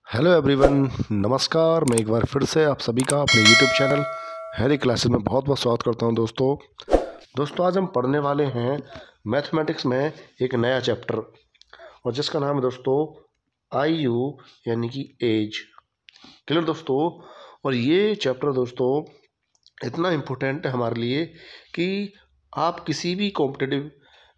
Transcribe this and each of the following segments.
Hello everyone, नमस्कार। मैं एक बार फिर से आप सभी का अपने यूट्यूब चैनल हैरी क्लासेस में बहुत बहुत स्वागत करता हूं। दोस्तों आज हम पढ़ने वाले हैं मैथमेटिक्स में एक नया चैप्टर, और जिसका नाम है दोस्तों आयु यानी कि एज। क्लियर दोस्तों। और ये चैप्टर दोस्तों इतना इम्पोर्टेंट है हमारे लिए कि आप किसी भी कॉम्पिटिटिव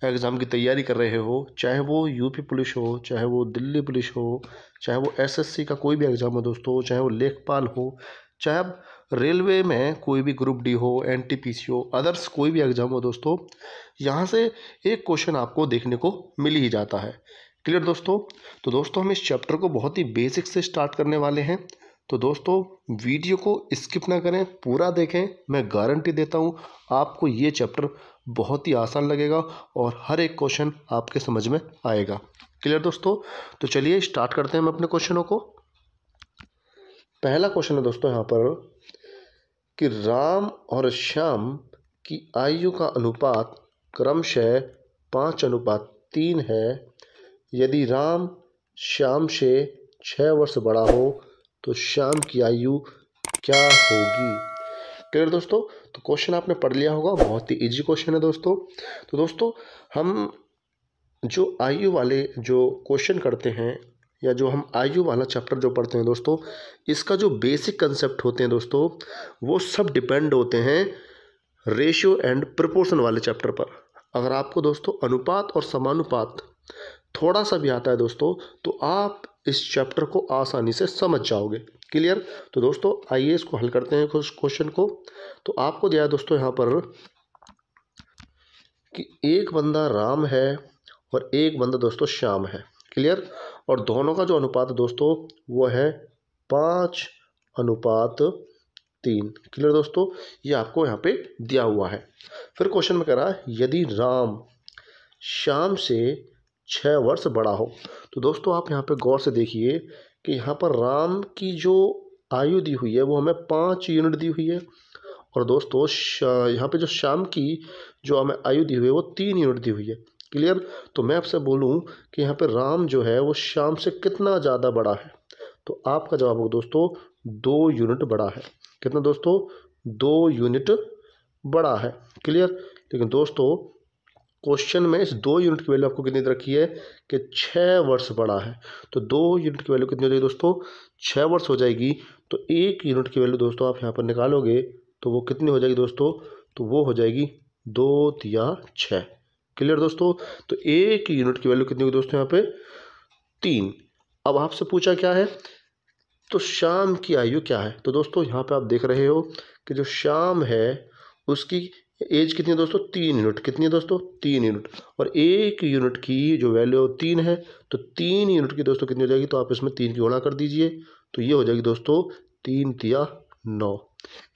एग्ज़ाम की तैयारी कर रहे हो, चाहे वो यूपी पुलिस हो, चाहे वो दिल्ली पुलिस हो, चाहे वो एसएससी का कोई भी एग्ज़ाम हो दोस्तों, चाहे वो लेखपाल हो, चाहे अब रेलवे में कोई भी ग्रुप डी हो, एनटीपीसी हो, अदर्स कोई भी एग्ज़ाम हो दोस्तों, यहाँ से एक क्वेश्चन आपको देखने को मिल ही जाता है। क्लियर दोस्तों। तो दोस्तों हम इस चैप्टर को बहुत ही बेसिक से स्टार्ट करने वाले हैं। तो दोस्तों वीडियो को स्किप ना करें, पूरा देखें। मैं गारंटी देता हूँ आपको ये चैप्टर बहुत ही आसान लगेगा और हर एक क्वेश्चन आपके समझ में आएगा। क्लियर दोस्तों। तो चलिए स्टार्ट करते हैं हम अपने क्वेश्चनों को। पहला क्वेश्चन है दोस्तों यहाँ पर कि राम और श्याम की आयु का अनुपात क्रमशः 5:3 है। यदि राम श्याम से 6 वर्ष बड़ा हो तो श्याम की आयु क्या होगी। क्लियर दोस्तों। तो क्वेश्चन आपने पढ़ लिया होगा, बहुत ही इजी क्वेश्चन है दोस्तों। तो दोस्तों हम जो आयु वाले जो क्वेश्चन करते हैं, या जो हम आयु वाला चैप्टर जो पढ़ते हैं दोस्तों, इसका जो बेसिक कंसेप्ट होते हैं दोस्तों, वो सब डिपेंड होते हैं रेशियो एंड प्रोपोर्शन वाले चैप्टर पर। अगर आपको दोस्तों अनुपात और समानुपात थोड़ा सा भी आता है दोस्तों, तो आप इस चैप्टर को आसानी से समझ जाओगे। क्लियर। तो दोस्तों आइए इसको हल करते हैं क्वेश्चन को। तो आपको दिया है दोस्तों यहाँ पर कि एक बंदा राम है और एक बंदा दोस्तों श्याम है। क्लियर। और दोनों का जो अनुपात है दोस्तों वो है 5:3। क्लियर दोस्तों। ये आपको यहाँ पे दिया हुआ है। फिर क्वेश्चन में कह रहा है यदि राम श्याम से 6 वर्ष बड़ा हो। तो दोस्तों आप यहाँ पे गौर से देखिए कि यहाँ पर राम की जो आयु दी हुई है वो हमें 5 यूनिट दी हुई है, और दोस्तों यहाँ पे जो श्याम की जो हमें आयु दी हुई है वो 3 यूनिट दी हुई है। क्लियर। तो मैं आपसे बोलूँ कि यहाँ पे राम जो है वो श्याम से कितना ज़्यादा बड़ा है, तो आपका जवाब होगा दोस्तों 2 यूनिट बड़ा है। कितना दोस्तों? 2 यूनिट बड़ा है। क्लियर। लेकिन दोस्तों क्वेश्चन में इस 2 यूनिट की वैल्यू आपको कितनी दे रखी है कि 6 वर्ष बड़ा है। तो 2 यूनिट की वैल्यू कितनी हो जाएगी दोस्तों? 6 वर्ष हो जाएगी। तो 1 यूनिट की वैल्यू दोस्तों आप यहाँ पर निकालोगे तो वो कितनी हो जाएगी दोस्तों? तो वो हो जाएगी 2 या 6। क्लियर दोस्तों। तो 1 यूनिट की वैल्यू कितनी होगी दोस्तों यहाँ पे? 3। अब आपसे पूछा क्या है, तो श्याम की आयु क्या है। तो दोस्तों यहाँ पे आप देख रहे हो कि जो श्याम है उसकी एज कितनी है दोस्तों? 3 यूनिट। कितनी है दोस्तों? 3 यूनिट। और 1 यूनिट की जो वैल्यू 3 है, तो 3 यूनिट की दोस्तों कितनी हो जाएगी? तो आप इसमें 3 की गुणा कर दीजिए, तो ये हो जाएगी दोस्तों 3 तिया 9।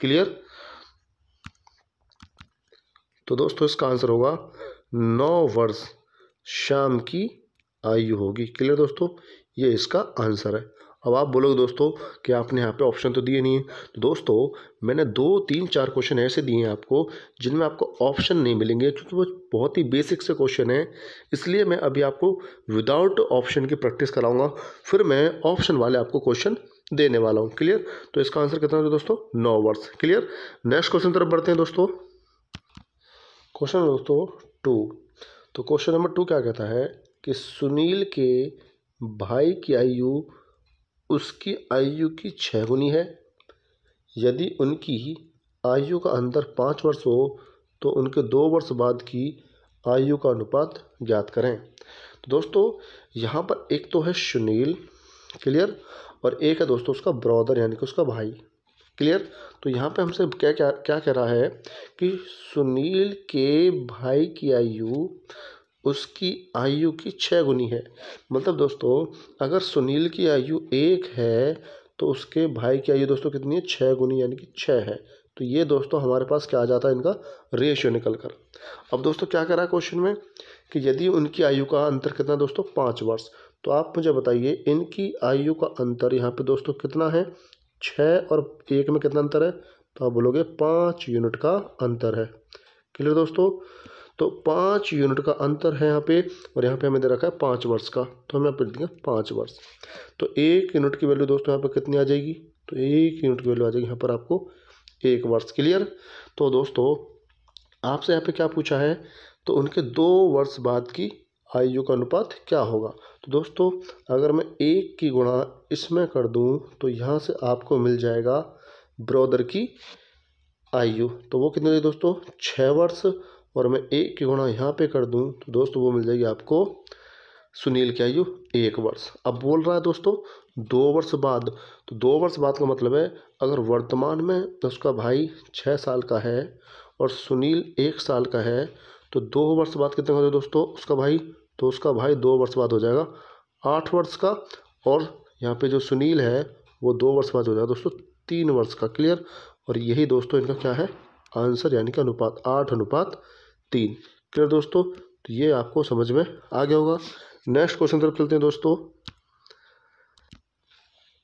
क्लियर। तो दोस्तों इसका आंसर होगा 9 वर्ष श्याम की आयु होगी। क्लियर दोस्तों। ये इसका आंसर है। अब आप बोलोगे दोस्तों कि आपने यहाँ पे ऑप्शन तो दिए नहीं है। तो दोस्तों मैंने 2 3 4 क्वेश्चन ऐसे दिए हैं आपको जिनमें आपको ऑप्शन नहीं मिलेंगे, क्योंकि वो बहुत ही बेसिक से क्वेश्चन है। इसलिए मैं अभी आपको विदाउट ऑप्शन की प्रैक्टिस कराऊंगा, फिर मैं ऑप्शन वाले आपको क्वेश्चन देने वाला हूँ। क्लियर। तो इसका आंसर कितना है दोस्तों? 9 वर्ष। क्लियर। नेक्स्ट क्वेश्चन तरफ बढ़ते हैं दोस्तों। क्वेश्चन दोस्तों 2। तो क्वेश्चन नंबर 2 क्या कहता है कि सुनील के भाई की आयु उसकी आयु की 6 गुनी है। यदि उनकी आयु का अंतर 5 वर्ष हो तो उनके 2 वर्ष बाद की आयु का अनुपात ज्ञात करें। तो दोस्तों यहाँ पर एक तो है सुनील। क्लियर। और एक है दोस्तों उसका ब्रदर यानी कि उसका भाई। क्लियर। तो यहाँ पे हमसे क्या क्या क्या कह रहा है कि सुनील के भाई की आयु उसकी आयु की 6 गुनी है। मतलब दोस्तों अगर सुनील की आयु 1 है तो उसके भाई की आयु दोस्तों कितनी है? 6 गुनी यानी कि 6 है। तो ये दोस्तों हमारे पास क्या आ जाता है, इनका रेशियो निकल कर। अब दोस्तों क्या कह रहा है क्वेश्चन में कि यदि उनकी आयु का अंतर कितना दोस्तों? 5 वर्ष। तो आप मुझे बताइए इनकी आयु का अंतर यहाँ पे दोस्तों कितना है? 6 और 1 में कितना अंतर है? तो आप बोलोगे 5 यूनिट का अंतर है। क्लियर दोस्तों। तो 5 यूनिट का अंतर है यहाँ पे, और यहाँ पे हमें दे रखा है 5 वर्ष का, तो हमें यहाँ पे देंगे 5 वर्ष। तो 1 यूनिट की वैल्यू दोस्तों यहाँ पे कितनी आ जाएगी, तो 1 यूनिट की वैल्यू आ जाएगी यहाँ पर आपको 1 वर्ष। क्लियर। तो दोस्तों आपसे यहाँ पे क्या पूछा है, तो उनके 2 वर्ष बाद की आयु का अनुपात क्या होगा। तो दोस्तों अगर मैं 1 की गुणा इसमें कर दूं तो यहाँ से आपको मिल जाएगा ब्रदर की आयु, तो वो कितनी है दोस्तों 6 वर्ष, और मैं 1 की गुणा यहाँ पे कर दूं तो दोस्तों वो मिल जाएगी आपको सुनील की आयु 1 वर्ष। अब बोल रहा है दोस्तों 2 वर्ष बाद, तो 2 वर्ष बाद का मतलब है अगर वर्तमान में उसका भाई 6 साल का है और सुनील 1 साल का है, तो 2 वर्ष बाद कितने होगा दोस्तों उसका भाई, तो उसका भाई 2 वर्ष बाद हो जाएगा 8 वर्ष का, और यहाँ पे जो सुनील है वो 2 वर्ष बाद हो जाएगा दोस्तों 3 वर्ष का। क्लियर। और यही दोस्तों इनका क्या है आंसर, यानी कि अनुपात 8:3। क्लियर दोस्तों, तो ये आपको समझ में आ गया होगा। नेक्स्ट क्वेश्चन तरफ चलते हैं दोस्तों।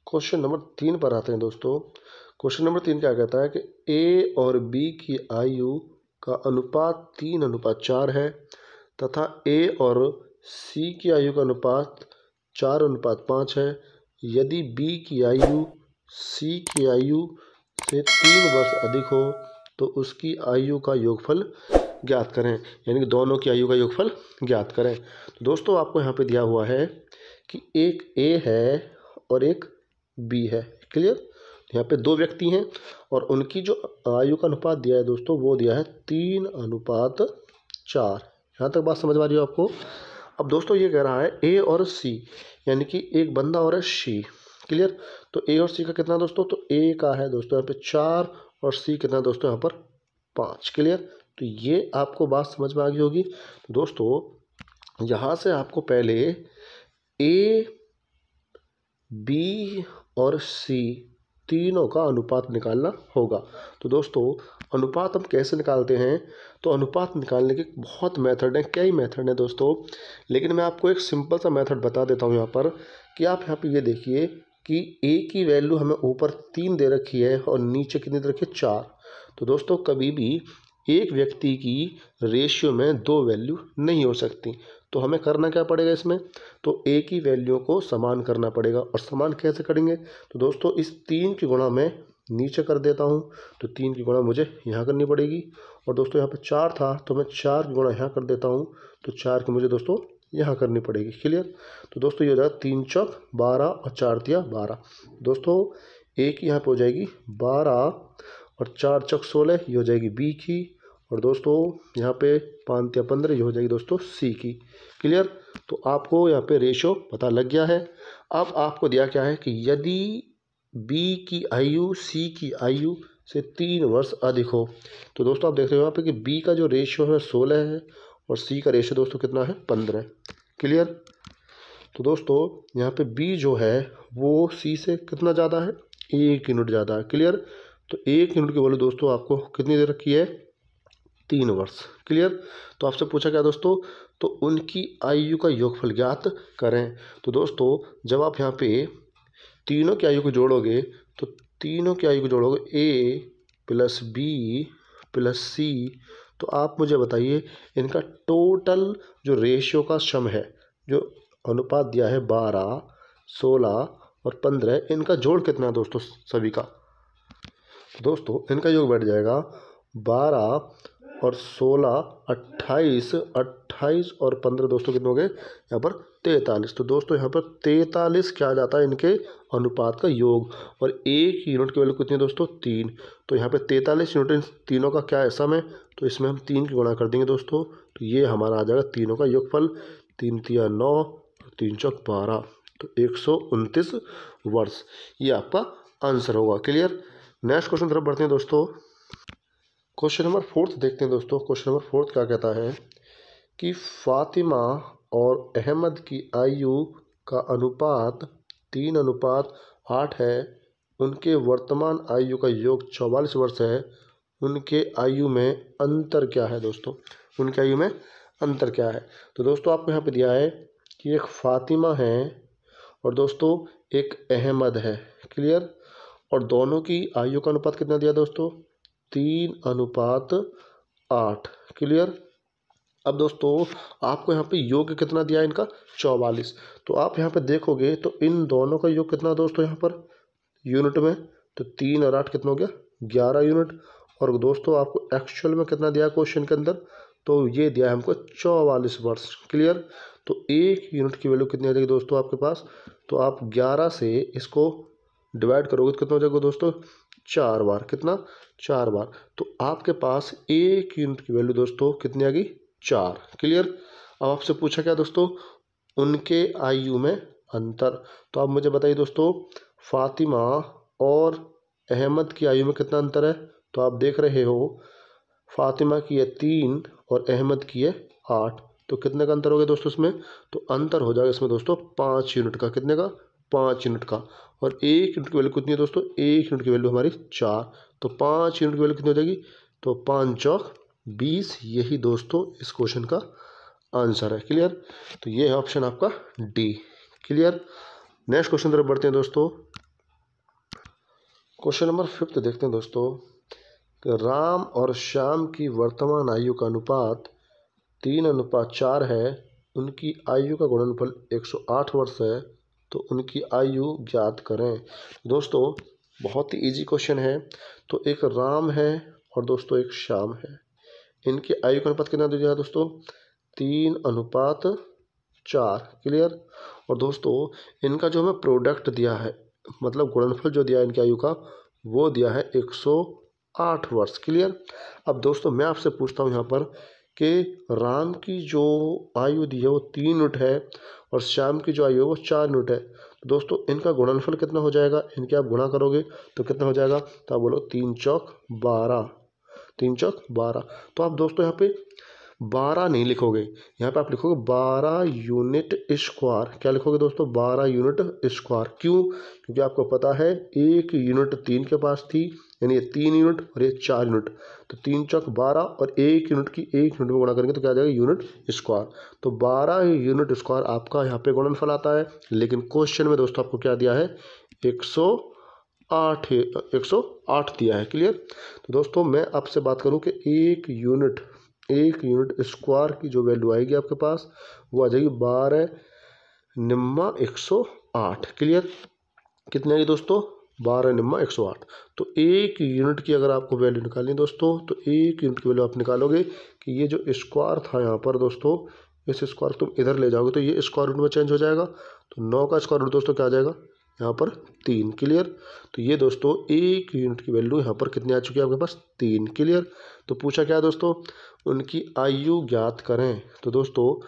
क्वेश्चन नंबर 3 पर आते हैं दोस्तों। क्वेश्चन नंबर 3 क्या कहता है कि ए और बी की आयु का अनुपात 3:4 है तथा ए और सी की आयु का अनुपात 4:5 है। यदि बी की आयु सी की आयु से 3 वर्ष अधिक हो तो उसकी आयु का योगफल ज्ञात करें, यानी कि दोनों की आयु का योगफल ज्ञात करें। तो दोस्तों आपको यहाँ पे दिया हुआ है कि एक ए है और एक बी है। क्लियर। यहाँ पे 2 व्यक्ति हैं और उनकी जो आयु का अनुपात दिया है दोस्तों वो दिया है 3:4। यहाँ तक बात समझ में आ रही है आपको। अब दोस्तों ये कह रहा है ए और सी, यानी कि एक बंदा और है सी। क्लियर। तो ए और सी का कितना दोस्तों, तो ए का है दोस्तों यहाँ पे 4 और सी कितना दोस्तों यहाँ पर 5। क्लियर। तो ये आपको बात समझ में आ गई होगी। तो दोस्तों यहाँ से आपको पहले ए बी और सी तीनों का अनुपात निकालना होगा। तो दोस्तों अनुपात हम कैसे निकालते हैं, तो अनुपात निकालने के बहुत मेथड हैं, कई मेथड हैं दोस्तों, लेकिन मैं आपको एक सिंपल सा मेथड बता देता हूँ यहाँ पर कि आप यहाँ पे ये देखिए कि ए की वैल्यू हमें ऊपर 3 दे रखी है और नीचे कितनी दे रखी है 4। तो दोस्तों कभी भी एक व्यक्ति की रेशियो में 2 वैल्यू नहीं हो सकती, तो हमें करना क्या पड़ेगा इसमें, तो ए की वैल्यू को समान करना पड़ेगा। और समान कैसे करेंगे, तो दोस्तों इस 3 की गुणा मैं नीचे कर देता हूँ, तो 3 की गुणा मुझे यहाँ करनी पड़ेगी। और दोस्तों यहाँ पे 4 था तो मैं 4 की गुणा यहाँ कर देता हूँ, तो 4 की मुझे दोस्तों यहाँ करनी पड़ेगी। क्लियर। तो दोस्तों ये हो जाएगा 3 चौक 12 और 4 तिया 12। दोस्तों ए की यहाँ पर हो जाएगी 12 और 4 चौक 16, ये हो जाएगी बी की, और दोस्तों यहाँ पे 5 तिया 15, ये हो जाएगी दोस्तों सी की। क्लियर। तो आपको यहाँ पे रेशो पता लग गया है। अब आपको दिया क्या है कि यदि बी की आयु सी की आयु से 3 वर्ष अधिक हो, तो दोस्तों आप देख रहे हो यहाँ पे कि बी का जो रेशियो है 16 है और सी का रेशियो दोस्तों कितना है 15। क्लियर। तो दोस्तों यहाँ पे बी जो है वो सी से कितना ज़्यादा है, 1 यूनिट ज़्यादा है। क्लियर। तो 1 यूनिट की वैल्यू दोस्तों आपको कितनी दे रखी है, 3 वर्ष। क्लियर। तो आपसे पूछा क्या दोस्तों, तो उनकी आयु का योगफल ज्ञात करें। तो दोस्तों जब आप यहाँ पे तीनों की आयु को जोड़ोगे, तो तीनों की आयु को जोड़ोगे ए प्लस बी प्लस सी, तो आप मुझे बताइए इनका टोटल जो रेशियो का सम है, जो अनुपात दिया है 12, 16 और 15, इनका जोड़ कितना है दोस्तों सभी का। दोस्तों इनका योग बैठ जाएगा 12 और 16 28, 28 और 15 दोस्तों कितने हो गए यहाँ पर 43। तो दोस्तों यहाँ पर 43 क्या आ जाता है इनके अनुपात का योग, और 1 यूनिट की वैल्यू कितनी है दोस्तों 3। तो यहाँ पे 43 यूनिट इन तीनों का क्या है सम है, तो इसमें हम 3 की गुणा कर देंगे दोस्तों, तो ये हमारा आ जाएगा तीनों का योगफल, 3 तिया 9 और 3 चौक 12, तो 129 वर्ष ये आपका आंसर होगा। क्लियर। नेक्स्ट क्वेश्चन तरफ बढ़ते हैं दोस्तों। क्वेश्चन नंबर 4 देखते हैं दोस्तों। क्वेश्चन नंबर 4 क्या कहता है कि फातिमा और अहमद की आयु का अनुपात 3:8 है। उनके वर्तमान आयु का योग 44 वर्ष है। उनके आयु में अंतर क्या है दोस्तों, उनकी आयु में अंतर क्या है। तो दोस्तों आपको यहाँ पे दिया है कि एक फातिमा है और दोस्तों एक अहमद है। क्लियर। और दोनों की आयु का अनुपात कितना दिया दोस्तों, 3:8। क्लियर। अब दोस्तों आपको यहाँ पे योग कितना दिया है इनका 44। तो आप यहाँ पे देखोगे तो इन दोनों का योग कितना दोस्तों यहाँ पर यूनिट में, तो 3 और 8 कितना हो गया 11 यूनिट। और दोस्तों आपको एक्चुअल में कितना दिया क्वेश्चन के अंदर, तो ये दिया है हमको 44 वर्ष। क्लियर। तो 1 यूनिट की वैल्यू कितनी आ जाएगी दोस्तों आपके पास, तो आप 11 से इसको डिवाइड करोगे तो कितना हो जाएगा दोस्तों 4 बार, कितना 4 बार। तो आपके पास 1 यूनिट की वैल्यू दोस्तों कितनी आ गई 4। क्लियर। अब आपसे पूछा क्या दोस्तों, उनके आयु में अंतर। तो आप मुझे बताइए दोस्तों, फातिमा और अहमद की आयु में कितना अंतर है। तो आप देख रहे हो फातिमा की है 3 और अहमद की है 8। तो कितने का अंतर हो गया दोस्तों इसमें, तो अंतर हो जाएगा इसमें दोस्तों 5 यूनिट का। कितने का 5 यूनिट का। और 1 यूनिट की वैल्यू कितनी है दोस्तों, 1 यूनिट की वैल्यू हमारी 4। तो 5 यूनिट की वैल्यू कितनी हो जाएगी, तो 5 चौक 20। यही दोस्तों इस क्वेश्चन का आंसर है। क्लियर। तो ये है ऑप्शन आपका डी। क्लियर। नेक्स्ट क्वेश्चन तरफ बढ़ते हैं दोस्तों। क्वेश्चन नंबर 5 देखते हैं दोस्तों। राम और श्याम की वर्तमान आयु का अनुपात 3:4 है। उनकी आयु का गुणनफल 108 वर्ष है। तो उनकी आयु ज्ञात करें। दोस्तों बहुत ही इजी क्वेश्चन है। तो एक राम है और दोस्तों एक श्याम है। इनकी आयु का अनुपात कितना दिया है दोस्तों, 3:4। क्लियर। और दोस्तों इनका जो हमें प्रोडक्ट दिया है, मतलब गुणनफल जो दिया है इनकी आयु का, वो दिया है 108 वर्ष। क्लियर। अब दोस्तों मैं आपसे पूछता हूँ यहाँ पर कि राम की जो आयु दी है वो 3 यूनिट है और श्याम की जो आयु है वो 4 यूनिट है। तो दोस्तों इनका गुणनफल कितना हो जाएगा, इनके आप गुणा करोगे तो कितना हो जाएगा, तो आप बोलो 3 चौक 12, 3 चौक 12। तो आप दोस्तों यहाँ पे 12 नहीं लिखोगे, यहाँ पे आप लिखोगे 12 यूनिट स्क्वायर। क्या लिखोगे दोस्तों, 12 यूनिट स्क्वायर। क्यों, क्योंकि आपको पता है 1 यूनिट 3 के पास थी, यानी ये 3 यूनिट और ये 4 यूनिट। तो 3 चौक 12 और 1 यूनिट की 1 यूनिट में गुणा करेंगे तो क्या आ जाएगा यूनिट स्क्वायर। तो 12 यूनिट स्क्वायर आपका यहाँ पे गुणनफल आता है। लेकिन क्वेश्चन में दोस्तों आपको क्या दिया है, 108 दिया है। क्लियर। तो दोस्तों मैं आपसे बात करूँ कि 1 यूनिट स्क्वायर की जो वैल्यू आएगी आपके पास वो आ जाएगी 12×108। क्लियर। कितने आएगी दोस्तों, 12×108। तो 1 यूनिट की अगर आपको वैल्यू निकालनी है दोस्तों, तो 1 यूनिट की वैल्यू आप निकालोगे कि ये जो स्क्वायर था यहाँ पर दोस्तों, इस स्क्वायर तुम इधर ले जाओगे तो ये स्क्वायर रूट में चेंज हो जाएगा। तो 9 का स्क्वायर रूट दोस्तों क्या आ जाएगा यहाँ पर 3। क्लियर। तो ये दोस्तों 1 यूनिट की वैल्यू यहाँ पर कितनी आ चुकी है आपके पास 3। क्लियर। तो पूछा क्या दोस्तों, उनकी आयु ज्ञात करें। तो दोस्तों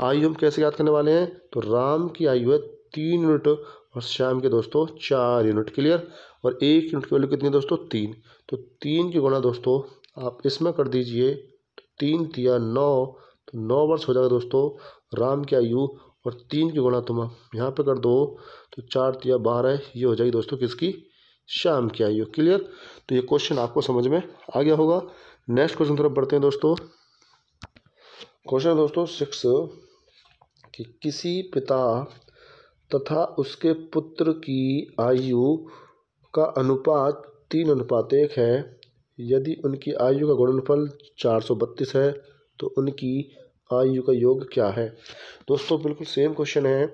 आयु हम कैसे ज्ञात करने वाले हैं, तो राम की आयु है 3 यूनिट और श्याम के दोस्तों 4 यूनिट। क्लियर। और 1 यूनिट की वैल्यू कितनी है दोस्तों 3। तो 3 की गुणा दोस्तों आप इसमें कर दीजिए, तो 3 तिया 9, तो 9 वर्ष हो जाएगा दोस्तों राम की आयु। और 3 की गुणा तुम यहाँ पे कर दो तो 4 तिया 12, ये हो जाएगी दोस्तों किसकी, शाम की आयु। क्लियर। तो ये क्वेश्चन आपको समझ में आ गया होगा। नेक्स्ट क्वेश्चन तरफ बढ़ते हैं दोस्तों। क्वेश्चन दोस्तों 6 कि किसी पिता तथा उसके पुत्र की आयु का अनुपात 3:1 है। यदि उनकी आयु का गुणनफल 432 है तो उनकी आयु का योग क्या है। दोस्तों बिल्कुल सेम क्वेश्चन है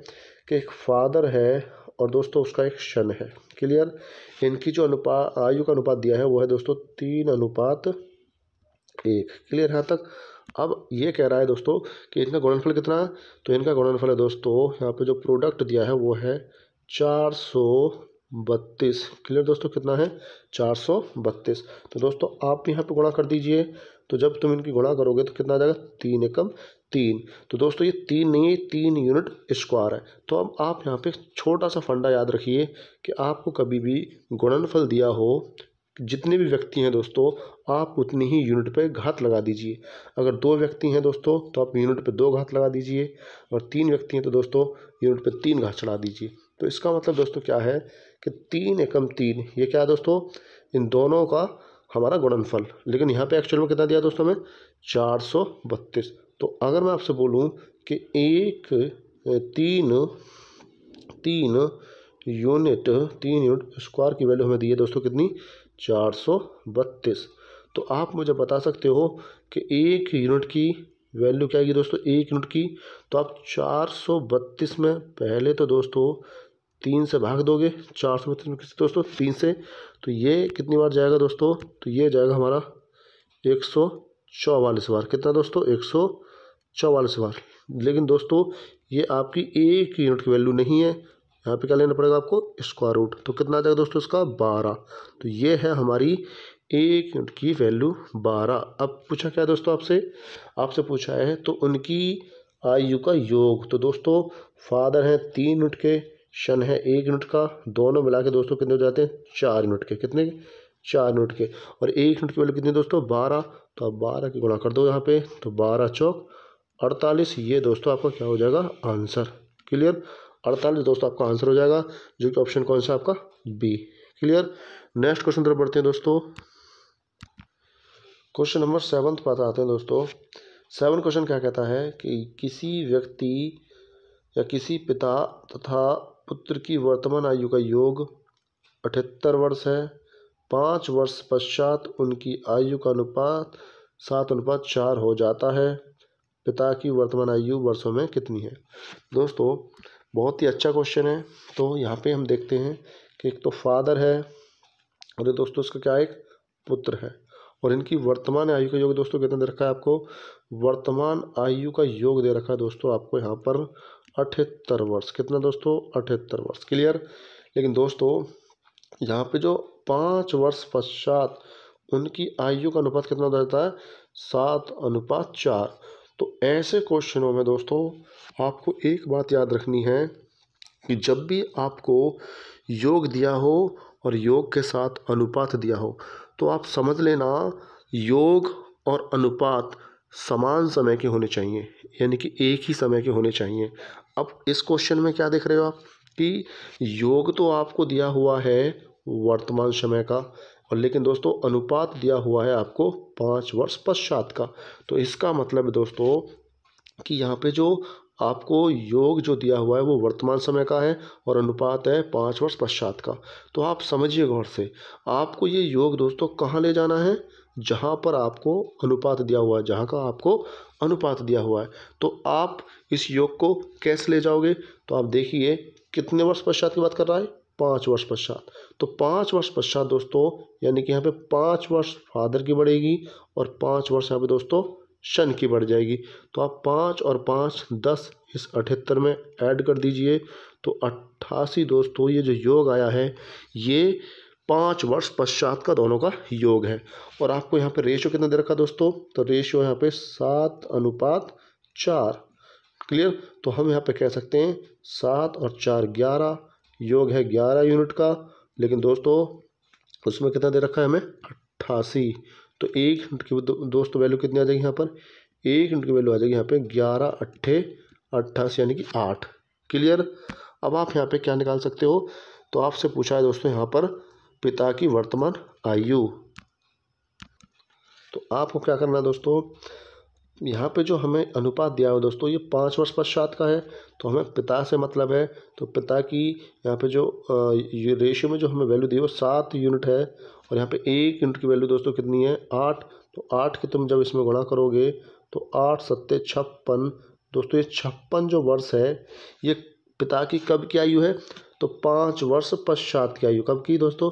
कि एक फादर है और दोस्तों उसका एक सन है। क्लियर। इनकी जो आयु का अनुपात दिया है वो है दोस्तों 3:1। क्लियर यहाँ तक। अब ये कह रहा है दोस्तों कि इनका गुणनफल कितना है, तो इनका गुणनफल है दोस्तों यहाँ पे जो प्रोडक्ट दिया है वो है 432। क्लियर दोस्तों, कितना है 432। तो दोस्तों आप यहाँ पे गुणा कर दीजिए। तो जब तुम इनकी गुणा करोगे तो कितना आ जाएगा, 3 एकम 3। तो दोस्तों ये 3 नहीं है, 3 यूनिट स्क्वायर है। तो अब आप यहाँ पे छोटा सा फंडा याद रखिए कि आपको कभी भी गुणनफल दिया हो, जितने भी व्यक्ति हैं दोस्तों आप उतनी ही यूनिट पे घात लगा दीजिए। अगर 2 व्यक्ति हैं दोस्तों तो आप यूनिट पे 2 घात लगा दीजिए, और 3 व्यक्ति हैं तो दोस्तों यूनिट पे 3 घात चढ़ा दीजिए। तो इसका मतलब दोस्तों क्या है कि 3 एकम 3, ये क्या है दोस्तों, इन दोनों का हमारा गुणनफल। लेकिन यहाँ पे एक्चुअल में कितना दिया दोस्तों हमें, 432। तो अगर मैं आपसे बोलूँ कि 3 यूनिट स्क्वायर की वैल्यू हमें दी है दोस्तों कितनी, 432। तो आप मुझे बता सकते हो कि 1 यूनिट की वैल्यू क्या आएगी दोस्तों 1 यूनिट की। तो आप 432 में पहले तो दोस्तों 3 से भाग दोगे, 432 में किसी दोस्तों 3 से, तो ये कितनी बार जाएगा दोस्तों, तो ये जाएगा हमारा 144 बार। कितना दोस्तों 144 बार। लेकिन दोस्तों ये आपकी 1 यूनिट की वैल्यू नहीं है, यहाँ पे क्या लेना पड़ेगा आपको स्क्वायर रूट। तो कितना आ जाएगा दोस्तों इसका 12। तो ये है हमारी 1 यूनिट की वैल्यू 12। अब पूछा क्या दोस्तों आपसे पूछा है तो उनकी आयु का योग। तो दोस्तों फादर हैं 3 यूनिट के, सन है 1 यूनिट का, दोनों मिला के दोस्तों कितने हो जाते हैं 4 यूनिट के। कितने 4 यूनिट के। और 1 यूनिट की वैल्यू कितनी दोस्तों 12। तो आप 12 की गुणा कर दो यहाँ पे, तो 12 चौक 48। ये दोस्तों आपका क्या हो जाएगा आंसर। क्लियर। 48 दोस्तों आपका आंसर हो जाएगा, जो कि ऑप्शन कौन सा आपका बी। क्लियर। नेक्स्ट क्वेश्चन तरफ बढ़ते हैं दोस्तों। क्वेश्चन नंबर 7 पर आते हैं दोस्तों। 7 क्वेश्चन क्या कहता है कि किसी व्यक्ति या किसी पिता तथा पुत्र की वर्तमान आयु का योग 78 वर्ष है। 5 वर्ष पश्चात उनकी आयु का अनुपात 7:4 हो जाता है। पिता की वर्तमान आयु वर्षों में कितनी है। दोस्तों बहुत ही अच्छा क्वेश्चन है। तो यहाँ पे हम देखते हैं कि एक तो फादर है और दोस्तों इसका क्या एक पुत्र है, और इनकी वर्तमान आयु का योग दोस्तों कितना दे रखा है आपको। वर्तमान आयु का योग दे रखा है दोस्तों आपको यहाँ पर 78 वर्ष। कितना दोस्तों 78 वर्ष। क्लियर। लेकिन दोस्तों यहाँ पे जो 5 वर्ष पश्चात उनकी आयु का अनुपात कितना रहता है 7:4। तो ऐसे क्वेश्चनों में दोस्तों आपको एक बात याद रखनी है कि जब भी आपको योग दिया हो और योग के साथ अनुपात दिया हो, तो आप समझ लेना योग और अनुपात समान समय के होने चाहिए, यानी कि एक ही समय के होने चाहिए। अब इस क्वेश्चन में क्या देख रहे हो आप कि योग तो आपको दिया हुआ है वर्तमान समय का, और लेकिन दोस्तों अनुपात दिया हुआ है आपको 5 वर्ष पश्चात का। तो इसका मतलब है दोस्तों कि यहाँ पे जो आपको योग जो दिया हुआ है वो वर्तमान समय का है और अनुपात है 5 वर्ष पश्चात का। तो आप समझिए गौर से, आपको ये योग दोस्तों कहाँ ले जाना है, जहाँ पर आपको अनुपात दिया हुआ है, जहाँ का आपको अनुपात दिया हुआ है। तो आप इस योग को कैसे ले जाओगे, तो आप देखिए कितने वर्ष पश्चात की बात कर रहा है 5 वर्ष पश्चात। तो 5 वर्ष पश्चात दोस्तों यानी कि यहाँ पे 5 वर्ष फादर की बढ़ेगी और 5 वर्ष यहाँ पे दोस्तों सन की बढ़ जाएगी। तो आप 5 और 5 10 इस 78 में ऐड कर दीजिए, तो 88 दोस्तों ये जो योग आया है ये 5 वर्ष पश्चात का दोनों का योग है। और आपको यहाँ पे रेशियो कितना दे रखा दोस्तों, तो रेशियो यहाँ पे 7:4। क्लियर। तो हम यहाँ पे कह सकते हैं 7 और 4 11, योग है 11 यूनिट का। लेकिन दोस्तों उसमें कितना दे रखा है हमें 88। तो 1 यूनिट की दोस्तों वैल्यू कितनी आ जाएगी यहाँ पर, 1 यूनिट की वैल्यू आ जाएगी यहाँ पे 11 8 88 यानी कि 8। क्लियर। अब आप यहाँ पे क्या निकाल सकते हो, तो आपसे पूछा है दोस्तों यहाँ पर पिता की वर्तमान आयु। तो आपको क्या करना है दोस्तों, यहाँ पे जो हमें अनुपात दिया है दोस्तों ये 5 वर्ष पश्चात का है, तो हमें पिता से मतलब है। तो पिता की यहाँ पे जो ये रेशियो में जो हमें वैल्यू दी है वो 7 यूनिट है, और यहाँ पे 1 यूनिट की वैल्यू दोस्तों कितनी है 8। तो 8 की तुम जब इसमें गुणा करोगे तो 8 7 56 दोस्तों, ये 56 जो वर्ष है ये पिता की कब की आयु है, तो 5 वर्ष पश्चात की आयु। कब की दोस्तों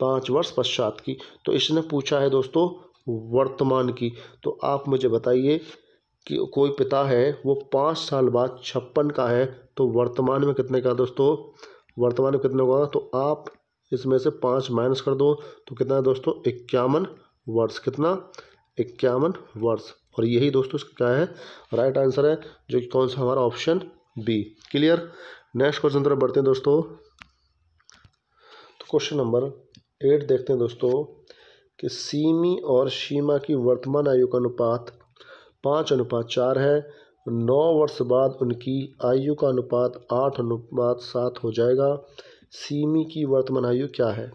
5 वर्ष पश्चात की। तो इसने पूछा है दोस्तों वर्तमान की। तो आप मुझे बताइए कि कोई पिता है वो 5 साल बाद 56 का है, तो वर्तमान में कितने का दोस्तों, वर्तमान में कितने होगा, तो आप इसमें से 5 माइनस कर दो तो कितना है दोस्तों 51 वर्ष। कितना 51 वर्ष। और यही दोस्तों इसका क्या है राइट आंसर है, जो कि कौन सा हमारा option B. Clear. Next question तरफ बढ़ते हैं दोस्तों। तो क्वेश्चन नंबर 8 देखते हैं दोस्तों कि सीमी और शीमा की वर्तमान आयु का अनुपात 5:4 है। 9 वर्ष बाद उनकी आयु का अनुपात 8:7 हो जाएगा। सीमी की वर्तमान आयु क्या है।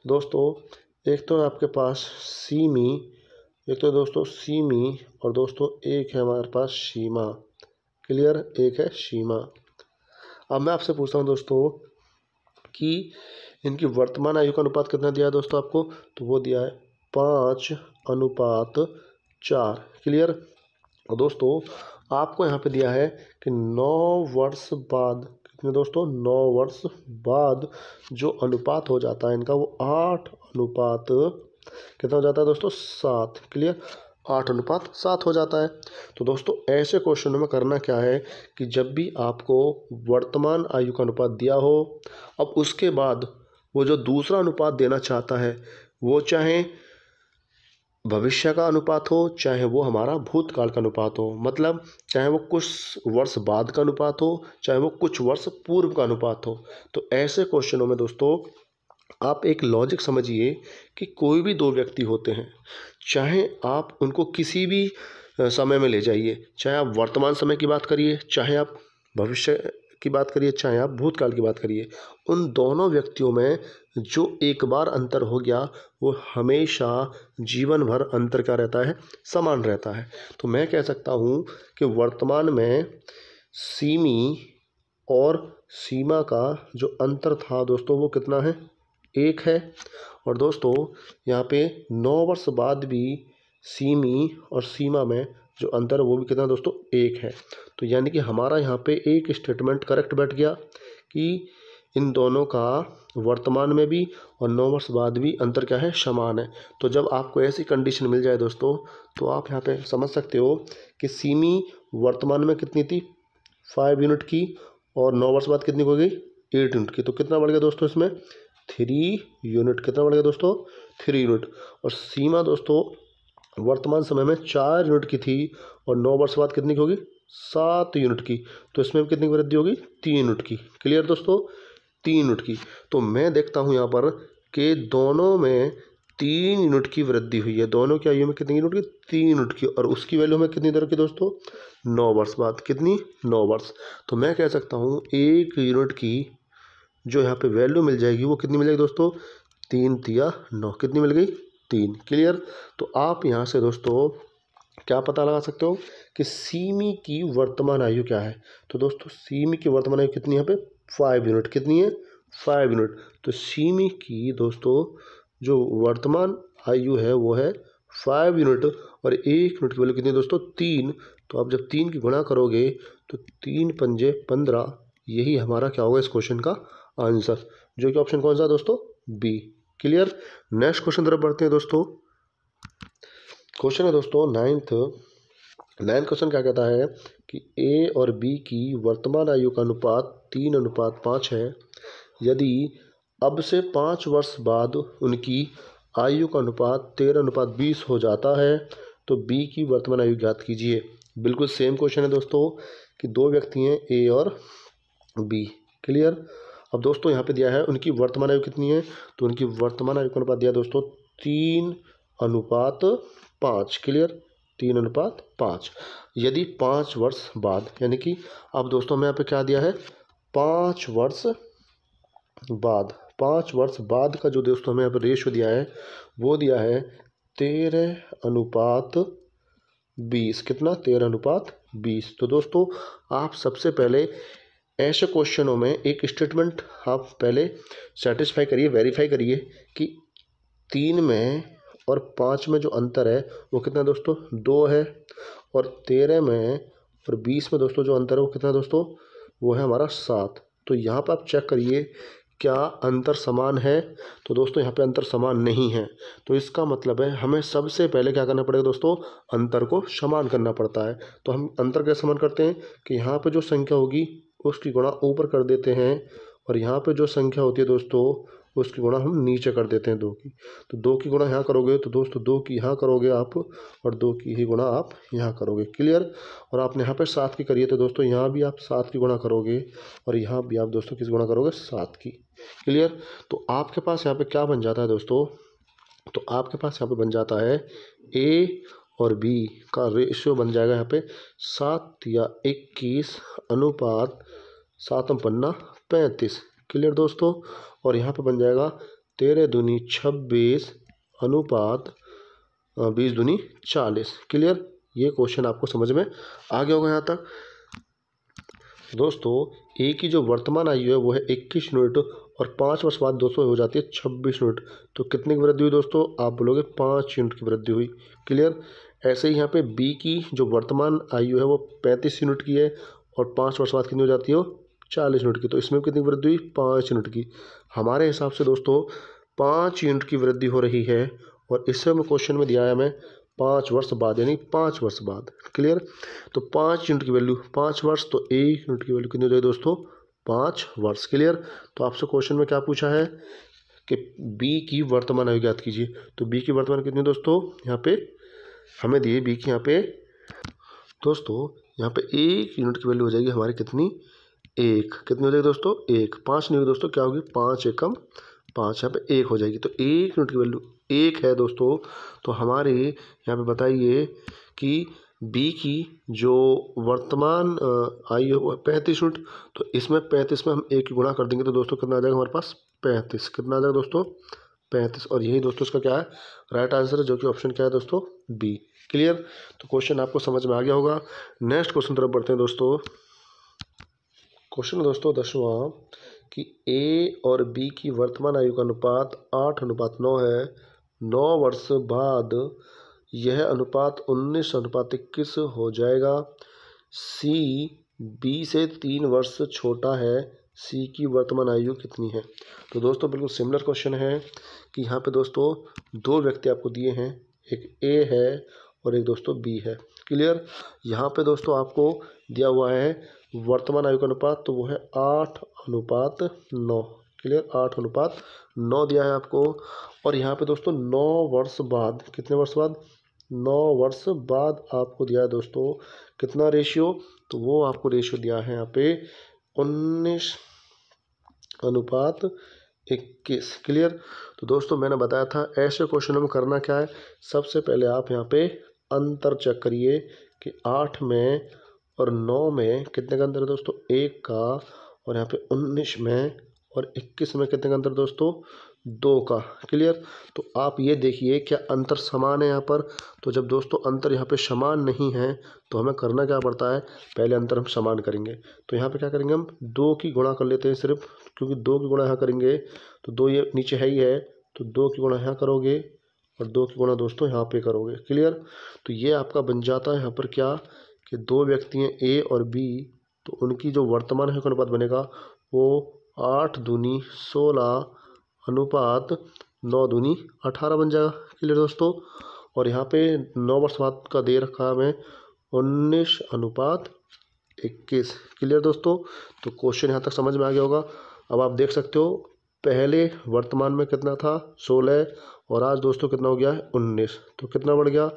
दोस्तों एक तो आपके पास सीमी, एक तो दोस्तों सीमी, और दोस्तों एक है हमारे पास शीमा। क्लियर। एक है शीमा। अब मैं आपसे पूछता हूँ दोस्तों कि इनकी वर्तमान आयु का अनुपात कितना दिया है दोस्तों आपको, तो वो दिया है 5:4। क्लियर। और दोस्तों आपको यहाँ पे दिया है कि 9 वर्ष बाद, कितने दोस्तों, 9 वर्ष बाद जो अनुपात हो जाता है इनका, वो 8 अनुपात कितना हो जाता है दोस्तों, 7। क्लियर, 8:7 हो जाता है। तो दोस्तों ऐसे क्वेश्चनों में करना क्या है कि जब भी आपको वर्तमान आयु का अनुपात दिया हो, अब उसके बाद वो जो दूसरा अनुपात देना चाहता है, वो चाहे भविष्य का अनुपात हो, चाहे वो हमारा भूतकाल का अनुपात हो, मतलब चाहे वो कुछ वर्ष बाद का अनुपात हो, चाहे वो कुछ वर्ष पूर्व का अनुपात हो। तो ऐसे क्वेश्चनों में दोस्तों आप एक लॉजिक समझिए कि कोई भी दो व्यक्ति होते हैं, चाहे आप उनको किसी भी समय में ले जाइए, चाहे आप वर्तमान समय की बात करिए, चाहे आप भविष्य की बात करिए, चाहे आप भूतकाल की बात करिए, उन दोनों व्यक्तियों में जो एक बार अंतर हो गया वो हमेशा जीवन भर अंतर का रहता है, समान रहता है। तो मैं कह सकता हूँ कि वर्तमान में सीमी और सीमा का जो अंतर था दोस्तों वो कितना है, 1 है। और दोस्तों यहाँ पे 9 वर्ष बाद भी सीमी और सीमा में जो अंतर है वो भी कितना दोस्तों, 1 है। तो यानी कि हमारा यहाँ पे एक स्टेटमेंट करेक्ट बैठ गया कि इन दोनों का वर्तमान में भी और 9 वर्ष बाद भी अंतर क्या है, समान है। तो जब आपको ऐसी कंडीशन मिल जाए दोस्तों, तो आप यहाँ पे समझ सकते हो कि सीमी वर्तमान में कितनी थी, 5 यूनिट की, और 9 वर्ष बाद कितनी हो गई, 8 यूनिट की। तो कितना बढ़ गया दोस्तों इसमें, 3 यूनिट। कितना बढ़ गया दोस्तों, 3 यूनिट। और सीमा दोस्तों वर्तमान समय में 4 यूनिट की थी और 9 वर्ष बाद कितनी की होगी, 7 यूनिट की। तो इसमें कितनी की वृद्धि होगी, 3 यूनिट की। क्लियर दोस्तों, 3 यूनिट की। तो मैं देखता हूँ यहाँ पर कि दोनों में 3 यूनिट की वृद्धि हुई है। दोनों की आयु में कितनी यूनिट की, 3 यूनिट की। और उसकी वैल्यू में कितनी देर की दोस्तों, 9 वर्ष बाद। कितनी, 9 वर्ष। तो मैं कह सकता हूँ 1 यूनिट की जो यहाँ पे वैल्यू मिल जाएगी वो कितनी मिल जाएगी दोस्तों, 3 तिया 9। कितनी मिल गई, 3। क्लियर। तो आप यहाँ से दोस्तों क्या पता लगा सकते हो कि सीमी की वर्तमान आयु क्या है। तो दोस्तों सीमी की वर्तमान आयु कितनी है यहाँ पे, 5 यूनिट। कितनी है, 5 यूनिट। तो सीमी की दोस्तों जो वर्तमान आयु है वो है 5 यूनिट, और 1 यूनिट की वैल्यू कितनी है दोस्तों, 3। तो आप जब 3 की गुणा करोगे तो 3 पंजे 15, यही हमारा क्या होगा इस क्वेश्चन का आंसर, जो कि ऑप्शन कौन सा है दोस्तों, बी। क्लियर। नेक्स्ट क्वेश्चन तरफ बढ़ते हैं दोस्तों। क्वेश्चन है दोस्तों 9th क्वेश्चन क्या कहता है कि ए और बी की वर्तमान आयु का अनुपात 3:5 है। यदि अब से 5 वर्ष बाद उनकी आयु का अनुपात 13:20 हो जाता है तो बी की वर्तमान आयु ज्ञात कीजिए। बिल्कुल सेम क्वेश्चन है दोस्तों कि दो व्यक्ति हैं ए और बी। क्लियर। अब दोस्तों यहाँ पे दिया है उनकी वर्तमान आयु कितनी है, तो उनकी वर्तमान आयु का अनुपात दिया दोस्तों 3:5। क्लियर, 3:5। यदि 5 वर्ष बाद, यानी कि अब दोस्तों हमें यहाँ पे क्या दिया है, 5 वर्ष बाद। 5 वर्ष बाद का जो दोस्तों हमें यहाँ पे रेशियो दिया है वो दिया है 13:20। कितना, 13:20। तो दोस्तों आप सबसे पहले ऐसे क्वेश्चनों में एक स्टेटमेंट आप पहले सेटिस्फाई करिए, वेरीफाई करिए कि 3 में और 5 में जो अंतर है वो कितना दोस्तों, 2 है। और 13 में और 20 में दोस्तों जो अंतर है वो कितना दोस्तों, वो है हमारा 7। तो यहाँ पर आप चेक करिए क्या अंतर समान है। तो दोस्तों यहाँ पे अंतर समान नहीं है। तो इसका मतलब है हमें सबसे पहले क्या करना पड़ेगा दोस्तों, अंतर को समान करना पड़ता है। तो हम अंतर कैसे समान करते हैं कि यहाँ पे जो संख्या होगी उसकी गुणा ऊपर कर देते हैं, और यहाँ पे जो संख्या होती है दोस्तों उसकी गुणा हम नीचे कर देते हैं 2 की। तो 2 की गुणा यहाँ करोगे तो दोस्तों 2 की यहाँ करोगे आप, और 2 की ही गुणा आप यहाँ करोगे। क्लियर। और आपने यहाँ पे 7 की करिए तो दोस्तों यहाँ भी आप 7 की गुणा करोगे, और यहाँ भी आप दोस्तों किस गुणा करोगे, 7 की। क्लियर। तो आपके पास यहाँ पे क्या बन जाता है दोस्तों, तो आपके पास यहाँ पे बन जाता है ए और बी का रेशियो बन जाएगा यहाँ पे 7:21 अनुपात 7×5 = 35। क्लियर दोस्तों। और यहाँ पे बन जाएगा 13×2 = 26 अनुपात 20×2 = 40। क्लियर। ये क्वेश्चन आपको समझ में आ गया होगा यहाँ तक। दोस्तों ए की जो वर्तमान आयु है वो है 21 यूनिट, और 5 वर्ष बाद दोस्तों हो जाती है 26 यूनिट। तो कितने की वृद्धि हुई दोस्तों, आप बोलोगे 5 यूनिट की वृद्धि हुई। क्लियर। ऐसे ही यहाँ पे बी की जो वर्तमान आयु है वो 35 यूनिट की है और 5 वर्ष बाद कितनी हो जाती है वो 40 यूनिट की। तो इसमें कितनी वृद्धि हुई 5 यूनिट की। हमारे हिसाब से दोस्तों 5 यूनिट की वृद्धि हो रही है और इससे हमें क्वेश्चन में दिया है हमें 5 वर्ष बाद, यानी 5 वर्ष बाद। क्लियर। तो 5 यूनिट की वैल्यू 5 वर्ष, तो 1 यूनिट की वैल्यू कितनी हो जाएगी दोस्तों 5 वर्ष। क्लियर। तो आपसे क्वेश्चन में क्या पूछा है कि बी की वर्तमान आयु ज्ञात कीजिए। तो बी की वर्तमान कितनी दोस्तों, यहाँ पे हमें दिए बी की यहाँ पे दोस्तों यहाँ पे 1 यूनिट की वैल्यू हो जाएगी हमारी कितनी 1। कितनी हो जाएगी दोस्तों 1। 5 नहीं होगी दोस्तों, क्या होगी 5 एकम 5, यहाँ पे 1 हो जाएगी। तो 1 यूनिट की वैल्यू 1 है दोस्तों। तो हमारे यहाँ पे बताइए कि बी की जो वर्तमान आयु है वो 35 यूनिट। तो इसमें 35 में हम 1 की गुणा कर देंगे तो दोस्तों कितना आ जाएगा हमारे पास 35। कितना आ जाएगा दोस्तों 35। और यही दोस्तों इसका क्या है राइट आंसर है, जो कि ऑप्शन क्या है दोस्तों बी। क्लियर। तो क्वेश्चन आपको समझ में आ गया होगा। नेक्स्ट क्वेश्चन तरफ बढ़ते हैं दोस्तों। क्वेश्चन है दोस्तों 10वां कि ए और बी की वर्तमान आयु का अनुपात 8:9 है। 9 वर्ष बाद यह अनुपात 19:21 हो जाएगा। सी बी से 3 वर्ष छोटा है। सी की वर्तमान आयु कितनी है। तो दोस्तों बिल्कुल सिमिलर क्वेश्चन है कि यहाँ पे दोस्तों 2 व्यक्ति आपको दिए हैं, एक ए है और एक दोस्तों बी है। क्लियर। यहाँ पे दोस्तों आपको दिया हुआ है वर्तमान आयु का अनुपात, तो वो है 8:9। क्लियर। 8:9 दिया है आपको। और यहाँ पे दोस्तों 9 वर्ष बाद, कितने वर्ष बाद 9 वर्ष बाद आपको दिया है दोस्तों कितना रेशियो, तो वो आपको रेशियो दिया है यहाँ पे 19:21। क्लियर। तो दोस्तों मैंने बताया था ऐसे क्वेश्चनों में करना क्या है, सबसे पहले आप यहाँ पे अंतर चेक करिए कि 8 में और 9 में कितने का अंतर है दोस्तों 1 का, और यहाँ पे 19 में और 21 में कितने का अंतर दोस्तों 2 का। क्लियर। तो आप ये देखिए क्या अंतर समान है यहाँ पर। तो जब दोस्तों अंतर यहाँ पे समान नहीं है तो हमें करना क्या पड़ता है, पहले अंतर हम समान करेंगे। तो यहाँ पे क्या करेंगे हम 2 की गुणा कर लेते हैं सिर्फ, क्योंकि 2 की गुणा यहाँ करेंगे तो 2 ये नीचे है ही है, तो 2 की गुणा यहाँ करोगे और 2 की गुणा दोस्तों यहाँ पे करोगे। क्लियर। तो ये आपका बन जाता है यहाँ पर क्या कि 2 व्यक्ति हैं ए और बी, तो उनकी जो वर्तमान है अनुपात बनेगा वो 8 दूनी 16 अनुपात 9 दूनी 18 बन जाएगा। क्लियर दोस्तों। और यहाँ पे 9 वर्ष बाद का दे रखा है हमें 19:21। क्लियर दोस्तों। तो क्वेश्चन यहाँ तक समझ में आ गया होगा। अब आप देख सकते हो पहले वर्तमान में कितना था 16 और आज दोस्तों कितना हो गया है 19, तो कितना बढ़ गया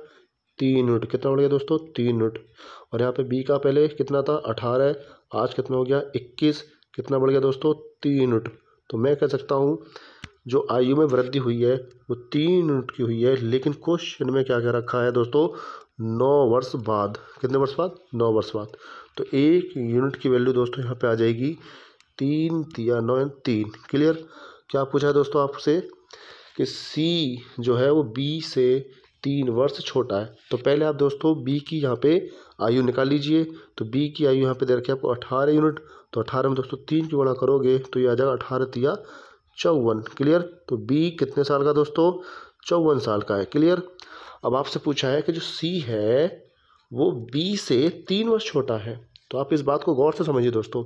3 यूनिट। कितना बढ़ गया दोस्तों 3 यूनिट। और यहाँ पे बी का पहले कितना था 18, आज कितना हो गया 21, कितना बढ़ गया दोस्तों 3 यूनिट। तो मैं कह सकता हूँ जो आयु में वृद्धि हुई है वो 3 यूनिट की हुई है, लेकिन क्वेश्चन में क्या क्या रखा है दोस्तों 9 वर्ष बाद। कितने वर्ष बाद 9 वर्ष बाद। तो 1 यूनिट की वैल्यू दोस्तों यहाँ पे आ जाएगी 3 या 9 3। क्लियर। क्या पूछा है दोस्तों आपसे कि सी जो है वो बी से 3 वर्ष छोटा है। तो पहले आप दोस्तों बी की यहाँ पे आयु निकाल लीजिए। तो बी की आयु यहाँ पे दे रखी है आपको 18 यूनिट। तो 18 में दोस्तों 3 की गुणा करोगे तो ये आ जाएगा 18 या 54। क्लियर। तो बी कितने साल का दोस्तों 54 साल का है। क्लियर। अब आपसे पूछा है कि जो सी है वो बी से 3 वर्ष छोटा है। तो आप इस बात को गौर से समझिए दोस्तों,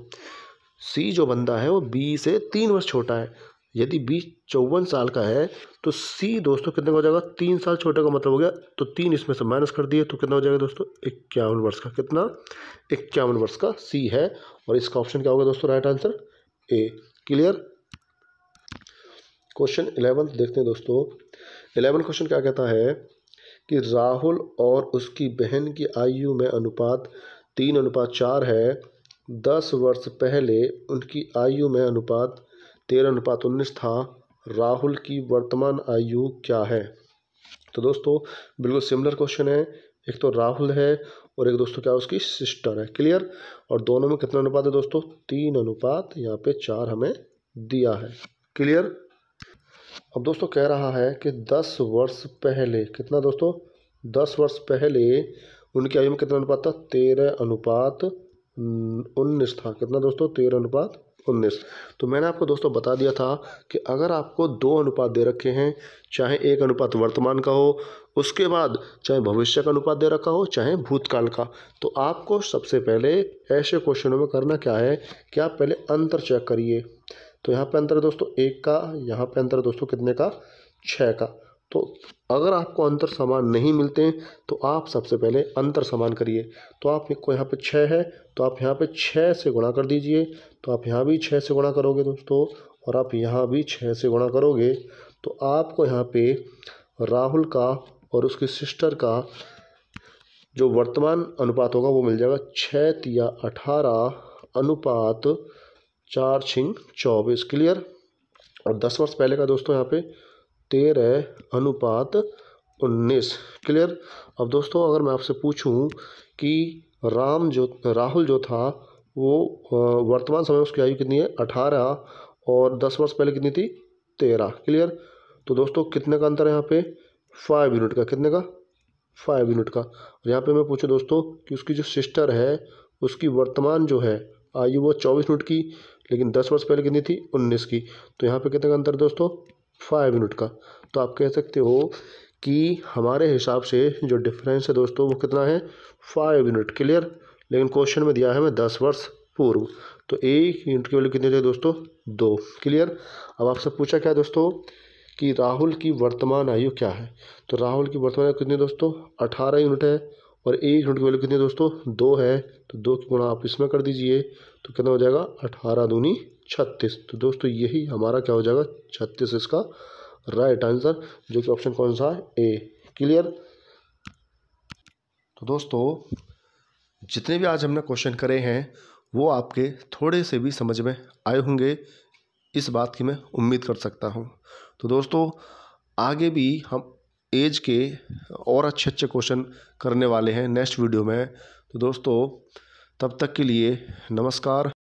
सी जो बंदा है वो बी से 3 वर्ष छोटा है। यदि बी 54 साल का है तो सी दोस्तों कितने का हो जाएगा 3 साल छोटे का मतलब हो गया, तो 3 इसमें से माइनस कर दिए तो कितना हो जाएगा दोस्तों 51 वर्ष का। कितना 51 वर्ष का सी है। और इसका ऑप्शन क्या होगा दोस्तों right answer A. Clear. Question 11 देखते हैं दोस्तों। 11 क्वेश्चन क्या कहता है कि राहुल और उसकी बहन की आयु में अनुपात 3:4 है। 10 वर्ष पहले उनकी आयु में अनुपात 13:19 था। राहुल की वर्तमान आयु क्या है। तो दोस्तों बिल्कुल सिमिलर क्वेश्चन है। एक तो राहुल है और एक दोस्तों क्या उसकी सिस्टर है। क्लियर। और दोनों में कितना अनुपात है दोस्तों 3:4 यहाँ पे 4 हमें दिया है। क्लियर। अब दोस्तों कह रहा है कि 10 वर्ष पहले कितना दोस्तों 10 वर्ष पहले उनकी आयु में कितना अनुपात था 13:19 था। कितना दोस्तों 13:19 19। तो मैंने आपको दोस्तों बता दिया था कि अगर आपको 2 अनुपात दे रखे हैं, चाहे एक अनुपात वर्तमान का हो, उसके बाद चाहे भविष्य का अनुपात दे रखा हो, चाहे भूतकाल का, तो आपको सबसे पहले ऐसे क्वेश्चनों में करना क्या है कि आप पहले अंतर चेक करिए। तो यहाँ पे अंतर है दोस्तों 1 का, यहाँ पे अंतर है दोस्तों कितने का, 6 का। तो अगर आपको अंतर समान नहीं मिलते हैं तो आप सबसे पहले अंतर समान करिए। तो आपको यहाँ पे 6 है तो आप यहाँ पे 6 से गुणा कर दीजिए। तो आप यहाँ भी 6 से गुणा करोगे दोस्तों, और आप यहाँ भी 6 से गुणा करोगे, तो आपको यहाँ पे राहुल का और उसकी सिस्टर का जो वर्तमान अनुपात होगा वो मिल जाएगा 6 तिया 18 अनुपात 4 छिंग 24। क्लियर। और 10 वर्ष पहले का दोस्तों यहाँ पे 13 अनुपात 19। क्लियर। अब दोस्तों अगर मैं आपसे पूछूं कि राहुल जो था वो वर्तमान समय उसकी आयु कितनी है 18, और 10 वर्ष पहले कितनी थी 13। क्लियर। तो दोस्तों कितने का अंतर है यहाँ पे 5 यूनिट का, कितने का 5 यूनिट का। और यहाँ पे मैं पूछूं दोस्तों कि उसकी जो सिस्टर है उसकी वर्तमान जो है आयु वो 24 यूनिट की, लेकिन 10 वर्ष पहले कितनी थी 19 की। तो यहाँ पे कितने का अंतर दोस्तों 5 यूनिट का। तो आप कह सकते हो कि हमारे हिसाब से जो डिफरेंस है दोस्तों वो कितना है 5 यूनिट। क्लियर। लेकिन क्वेश्चन में दिया है हमें 10 वर्ष पूर्व, तो 1 यूनिट की वैल्यू कितनी थी दोस्तों 2। क्लियर। अब आपसे पूछा क्या दोस्तों कि राहुल की वर्तमान आयु क्या है। तो राहुल की वर्तमान आयु कितनी है दोस्तों 18 यूनिट है, और 1 यूनिट की वैल्यू कितनी है दोस्तों 2 है। तो 2 की गुणा आप इसमें कर दीजिए, तो कितना हो जाएगा 18 दूनी 36। तो दोस्तों यही हमारा क्या हो जाएगा 36 इसका राइट आंसर, जो कि ऑप्शन कौन सा है ए। क्लियर। तो दोस्तों जितने भी आज हमने क्वेश्चन करे हैं वो आपके थोड़े से भी समझ में आए होंगे, इस बात की मैं उम्मीद कर सकता हूँ। तो दोस्तों आगे भी हम एज के और अच्छे अच्छे क्वेश्चन करने वाले हैं नेक्स्ट वीडियो में। तो दोस्तों तब तक के लिए नमस्कार।